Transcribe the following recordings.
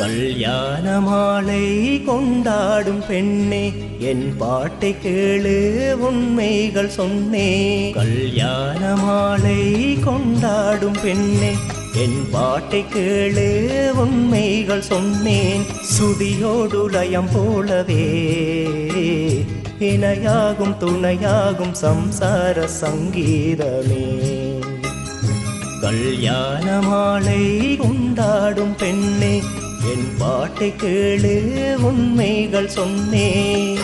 கல்யாண மாலை கொண்டாடும் பெண்ணே என் பாட்டை கேளு உண்மைகள் சொன்னேன். கல்யாண மாலை கொண்டாடும் பெண்ணே என் பாட்டை கேளு உண்மைகள் சொன்னேன். சுதியோடு லயம் போலவே இணையாகும் துணையாகும் சம்சார சங்கீதமே. கல்யாண மாலை கொண்டாடும் பெண்ணே என் பாட்டை கேளு உண்மைகள் சொன்னேன்.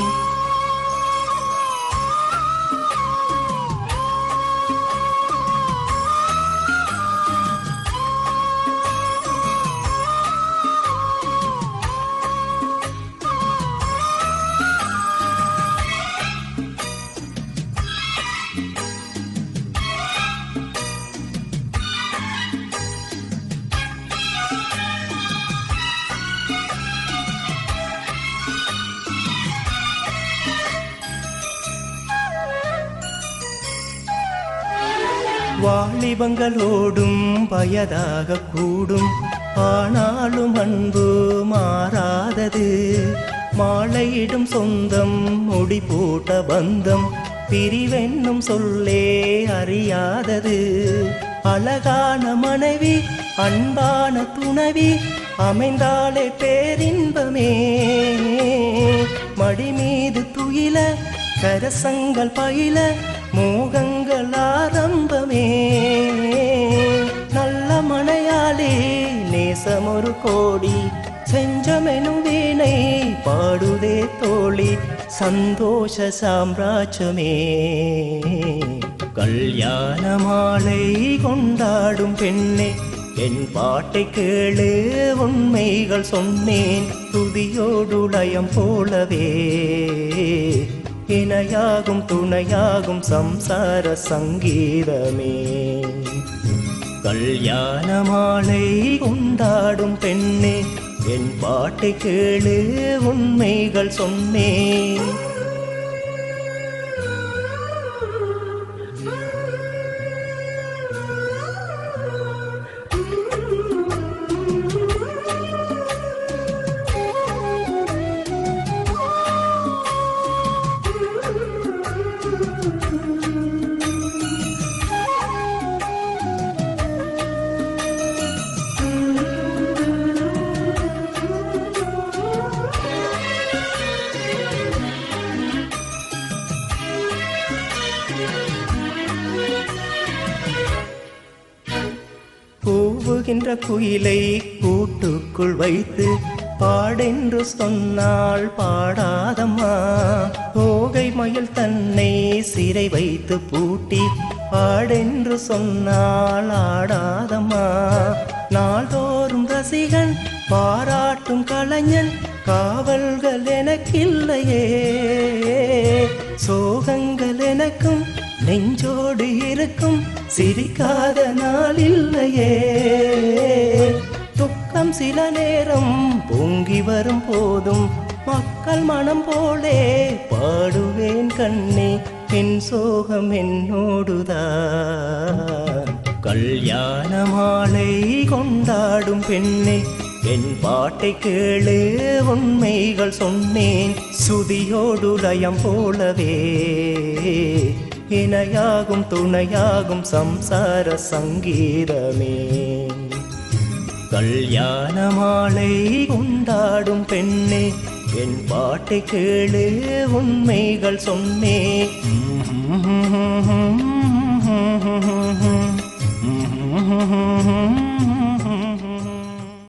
வாலிபங்களோடும் வயதாக கூடும், ஆனாலும் அன்பு மாறாதது. மாலையிடும் சொந்தம் முடி போட்ட பந்தம் பிரிவென்னும் சொல்லே அறியாதது. அழகான மனைவி அன்பான துணைவி அமைந்தாலே பேரின்பமே. மடி மீது துயில கரசங்கள் பயில மோகங்கள் ஆரம்பமே. நல்ல மனையாளே நேசம் ஒரு கோடி செஞ்சமெனும் வீணை பாடுதே தோழி சந்தோஷ சாம்ராஜ்யமே. கல்யாண மாலை கொண்டாடும் பெண்ணே என் பாட்டை கேளு உண்மைகள் சொன்னேன். துதியோடு லயம் போலவே இணையாகும் துணையாகும் சம்சார சங்கீதமே. கல்யாண மாலை கொண்டாடும் பெண்ணே என் பாட்டை கேளு உண்மைகள் சொன்னேன். கூவுகின்ற குயிலை கூட்டுக்குள் வைத்து பாடென்று சொன்னால் பாடாதம்மா. தோகை மயில் தன்னை சிறை வைத்து பூட்டி பாடென்று சொன்னால் ஆடாதம்மா. நாள்தோறும் ரசிகன் பாராட்டும் கலைஞன் காவல்கள் எனக்கில்லையே. சோகங்கள் எனக்கும் நெஞ்சோடு இருக்கும் சிரிக்காத நாள் இல்லையே. துக்கம் சில நேரம் பொங்கி வரும் போதும் மக்கள் மனம் போலே பாடுவேன் கண்ணே என் சோகம் என்னோடுதான். கல்யாண மாலை கொண்டாடும் பெண்ணே என் பாட்டை கேளு உண்மைகள் சொன்னேன். சுதியோடு லயம் போலவே இணையாகும் துணையாகும் சம்சார சங்கீதமே. கல்யாண மாலை கொண்டாடும் பெண்ணே என் பாட்டை கேளு உண்மைகள் சொன்னேன்.